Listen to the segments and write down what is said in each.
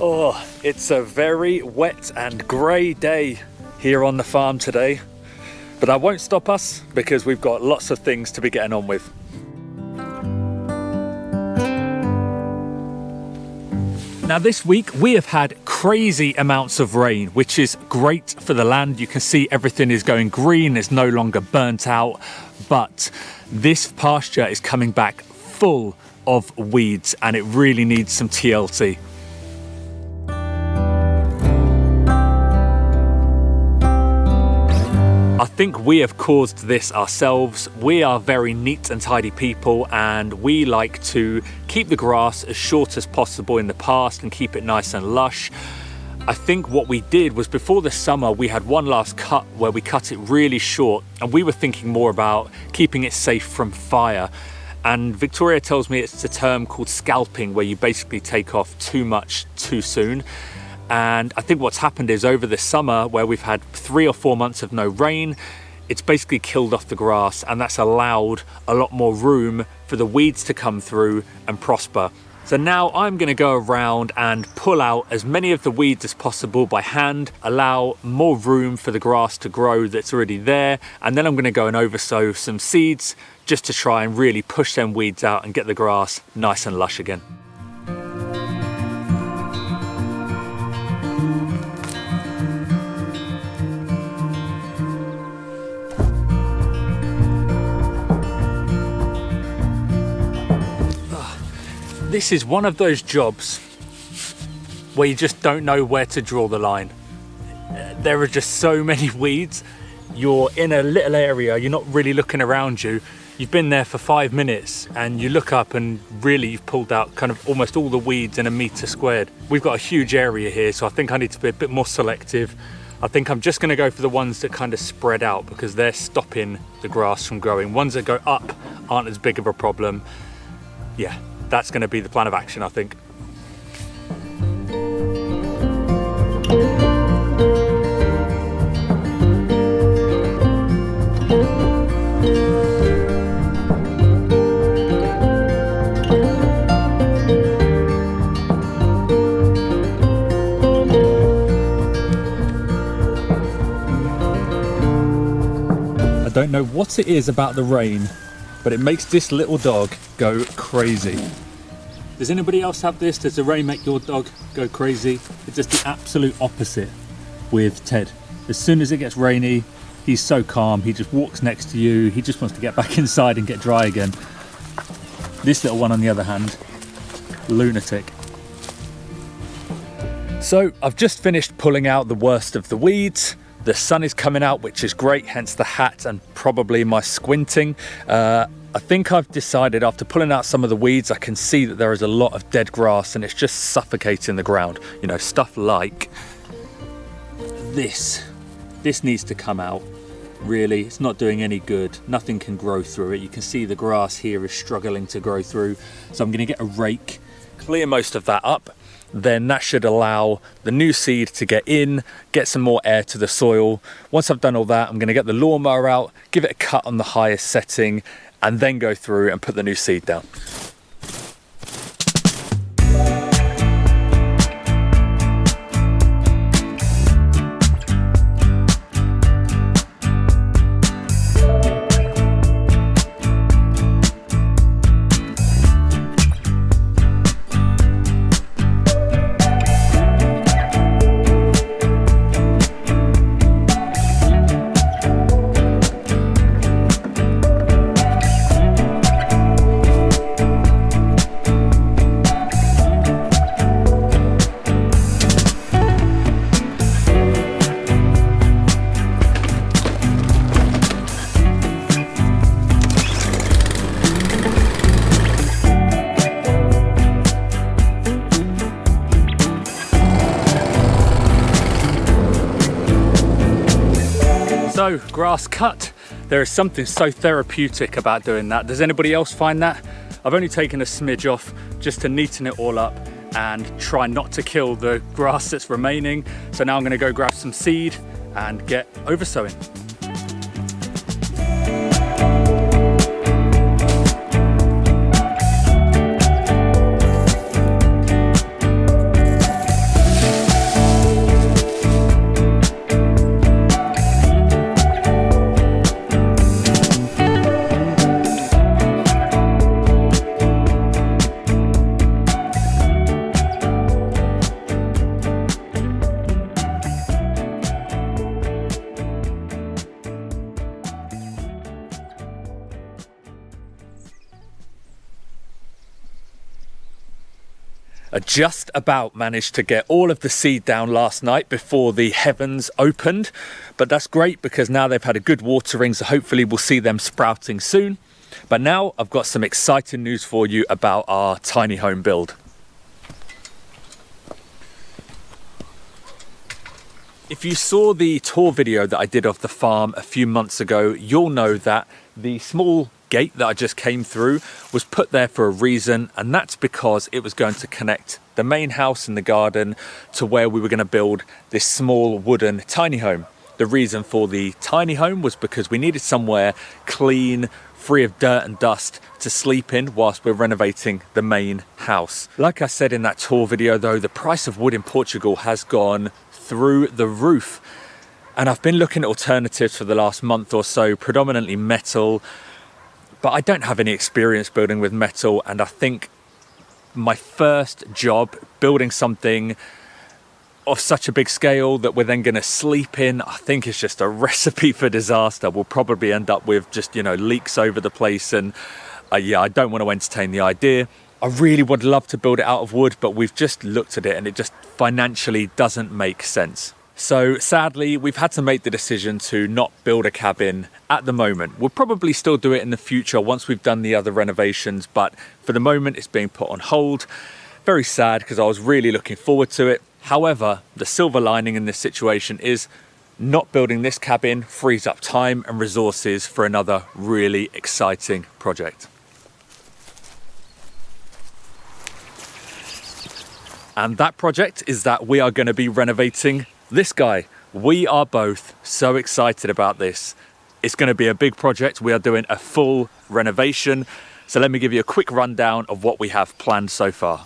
Oh, it's a very wet and grey day here on the farm today, but that won't stop us because we've got lots of things to be getting on with. Now this week we have had crazy amounts of rain, which is great for the land. You can see everything is going green, it's no longer burnt out, but this pasture is coming back full of weeds and it really needs some TLC. I think we have caused this ourselves. We are very neat and tidy people and we like to keep the grass as short as possible in the past and keep it nice and lush. I think what we did was before the summer we had one last cut where we cut it really short and we were thinking more about keeping it safe from fire. And Victoria tells me it's a term called scalping, where you basically take off too much too soon. And I think what's happened is over the summer where we've had 3 or 4 months of no rain, it's basically killed off the grass and that's allowed a lot more room for the weeds to come through and prosper. So now I'm going to go around and pull out as many of the weeds as possible by hand, allow more room for the grass to grow that's already there, and then I'm going to go and oversow some seeds just to try and really push them weeds out and get the grass nice and lush again. This is one of those jobs where you just don't know where to draw the line. There are just so many weeds. You're in a little area, you're not really looking around you. You've been there for 5 minutes and you look up and really you've pulled out kind of almost all the weeds in a metre squared. We've got a huge area here, so I think I need to be a bit more selective. I think I'm just gonna go for the ones that kind of spread out because they're stopping the grass from growing. Ones that go up aren't as big of a problem. Yeah. That's going to be the plan of action, I think. I don't know what it is about the rain, but it makes this little dog go crazy. Does anybody else have this? Does the rain make your dog go crazy? It's just the absolute opposite with Ted. As soon as it gets rainy, he's so calm. He just walks next to you. He just wants to get back inside and get dry again. This little one, on the other hand, lunatic. So I've just finished pulling out the worst of the weeds. The sun is coming out, which is great, hence the hat and probably my squinting. I think I've decided after pulling out some of the weeds, I can see that there is a lot of dead grass and it's just suffocating the ground. You know, stuff like this. This needs to come out, really. It's not doing any good. Nothing can grow through it. You can see the grass here is struggling to grow through. So I'm gonna get a rake, clear most of that up. Then that should allow the new seed to get in, get some more air to the soil. Once I've done all that, I'm gonna get the lawnmower out, give it a cut on the highest setting, and then go through and put the new seed down. So, grass cut. There is something so therapeutic about doing that. Does anybody else find that? I've only taken a smidge off just to neaten it all up and try not to kill the grass that's remaining. So now I'm gonna go grab some seed and get oversowing. I just about managed to get all of the seed down last night before the heavens opened, but that's great because now they've had a good watering, so hopefully we'll see them sprouting soon. But now I've got some exciting news for you about our tiny home build. If you saw the tour video that I did of the farm a few months ago, you'll know that the small gate that I just came through was put there for a reason, and that's because it was going to connect the main house in the garden to where we were going to build this small wooden tiny home. The reason for the tiny home was because we needed somewhere clean, free of dirt and dust to sleep in whilst we're renovating the main house. Like I said in that tour video though, the price of wood in Portugal has gone through the roof, and I've been looking at alternatives for the last month or so, predominantly metal, but I don't have any experience building with metal, and I think my first job building something of such a big scale that we're then going to sleep in, I think it's just a recipe for disaster. We'll probably end up with just, leaks over the place, and I don't want to entertain the idea. I really would love to build it out of wood, but we've just looked at it and it just financially doesn't make sense. So sadly, we've had to make the decision to not build a cabin at the moment. We'll probably still do it in the future once we've done the other renovations, but for the moment it's being put on hold. Very sad because I was really looking forward to it. However, the silver lining in this situation is not building this cabin frees up time and resources for another really exciting project. And that project is that we are going to be renovating this guy. We are both so excited about this. It's going to be a big project. We are doing a full renovation. So let me give you a quick rundown of what we have planned so far.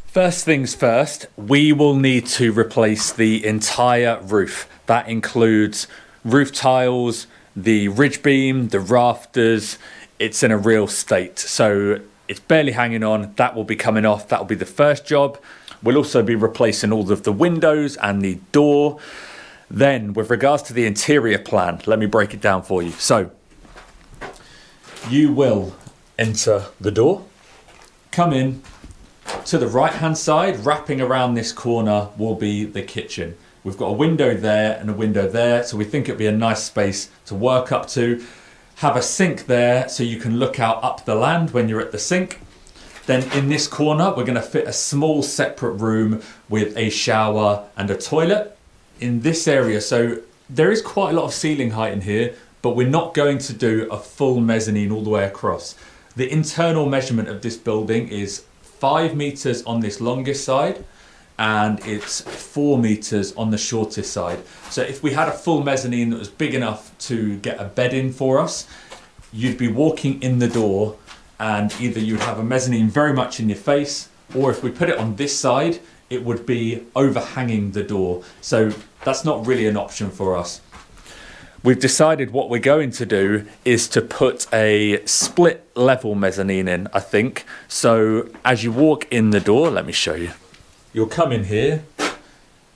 First things first, we will need to replace the entire roof. That includes roof tiles, the ridge beam, the rafters. It's in a real state. So it's barely hanging on. That will be coming off. That will be the first job. We'll also be replacing all of the windows and the door. Then with regards to the interior plan, let me break it down for you. So you will enter the door, come in to the right hand side, wrapping around this corner will be the kitchen. We've got a window there and a window there, so we think it'd be a nice space to work up to. Have a sink there so you can look out up the land when you're at the sink. Then in this corner, we're going to fit a small separate room with a shower and a toilet in this area. So there is quite a lot of ceiling height in here, but we're not going to do a full mezzanine all the way across. The internal measurement of this building is 5 meters on this longest side, and it's 4 meters on the shortest side. So if we had a full mezzanine that was big enough to get a bed in for us, you'd be walking in the door and either you'd have a mezzanine very much in your face, or if we put it on this side, it would be overhanging the door. So that's not really an option for us. We've decided what we're going to do is to put a split level mezzanine in, I think. So as you walk in the door, let me show you. You'll come in here.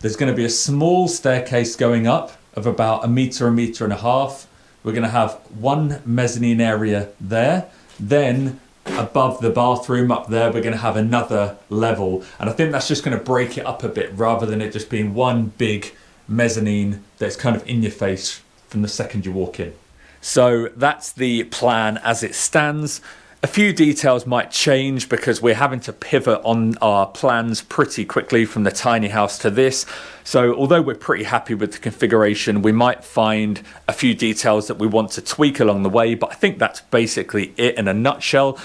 There's going to be a small staircase going up of about a meter and a half. We're going to have one mezzanine area there. Then above the bathroom up there, we're going to have another level. And I think that's just going to break it up a bit rather than it just being one big mezzanine that's kind of in your face from the second you walk in. So that's the plan as it stands. A few details might change because we're having to pivot on our plans pretty quickly from the tiny house to this. So although we're pretty happy with the configuration, we might find a few details that we want to tweak along the way, but I think that's basically it in a nutshell.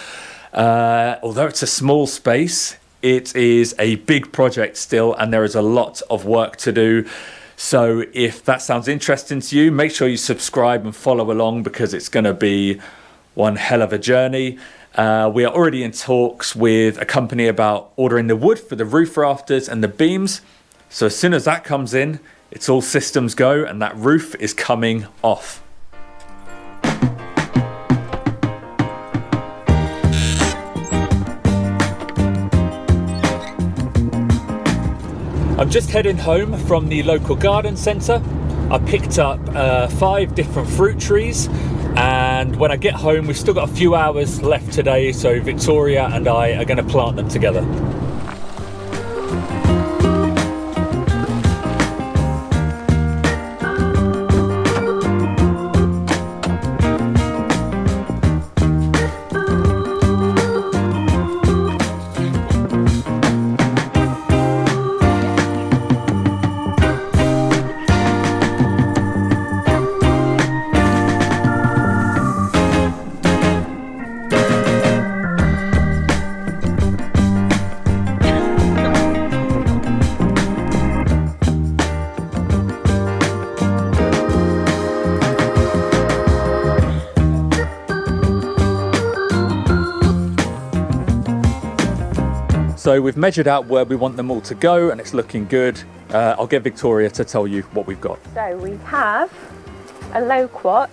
Although it's a small space, it is a big project still, and there is a lot of work to do. So if that sounds interesting to you, make sure you subscribe and follow along because it's going to be one hell of a journey. We are already in talks with a company about ordering the wood for the roof rafters and the beams. So as soon as that comes in, it's all systems go and that roof is coming off. I'm just heading home from the local garden centre. I picked up 5 different fruit trees and and when I get home, we've still got a few hours left today, so Victoria and I are going to plant them together. So we've measured out where we want them all to go and it's looking good. I'll get Victoria to tell you what we've got. So we have a loquat.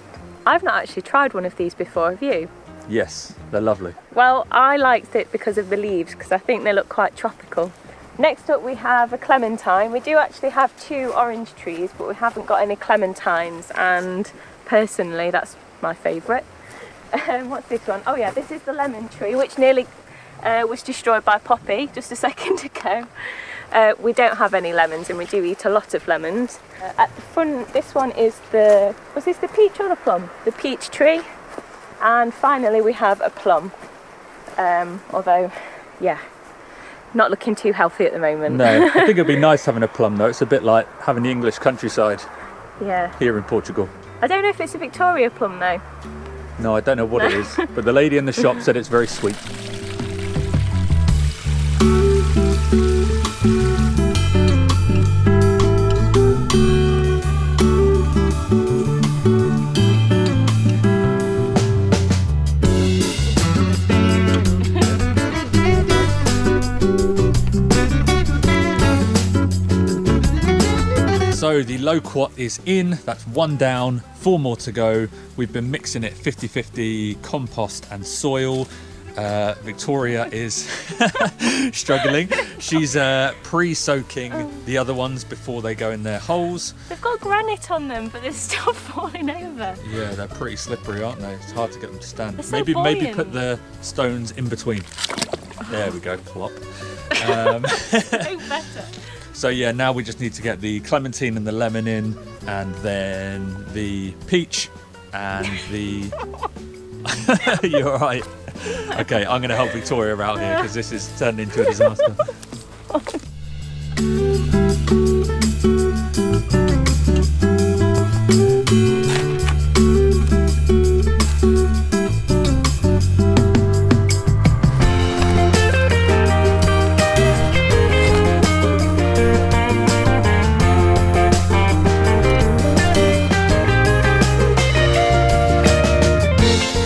I've not actually tried one of these before, have you? Yes, they're lovely. Well, I liked it because of the leaves, because I think they look quite tropical. Next up we have a clementine. We do actually have 2 orange trees, but we haven't got any clementines, and personally that's my favourite. What's this one? Oh yeah, this is the lemon tree, which nearly was destroyed by Poppy just a second ago. We don't have any lemons, and we do eat a lot of lemons. At the front, this one is was this the peach or the plum? The peach tree. And finally we have a plum. Although, yeah, not looking too healthy at the moment. No, I think it'd be nice having a plum though. It's a bit like having the English countryside here in Portugal. I don't know if it's a Victoria plum though. No, I don't know what it is, but the lady in the shop said it's very sweet. So the loquat is in, that's 1 down, 4 more to go. We've been mixing it 50-50 compost and soil. Victoria is struggling. She's pre-soaking the other ones before they go in their holes. They've got granite on them, but they're still falling over. Yeah, they're pretty slippery, aren't they? It's hard to get them to stand. They're so maybe buoyant. put the stones in between. There we go, plop. No better. So yeah, now we just need to get the clementine and the lemon in, and then the peach and the... You're right. Okay, I'm going to help Victoria out here because this is turned into a disaster.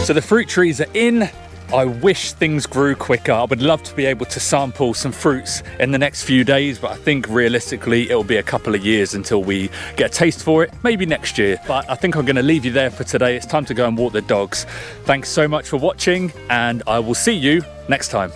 So the fruit trees are in. I wish things grew quicker. I would love to be able to sample some fruits in the next few days, but I think realistically it'll be a couple of years until we get a taste for it, maybe next year. But I think I'm going to leave you there for today. It's time to go and walk the dogs. Thanks so much for watching, and I will see you next time.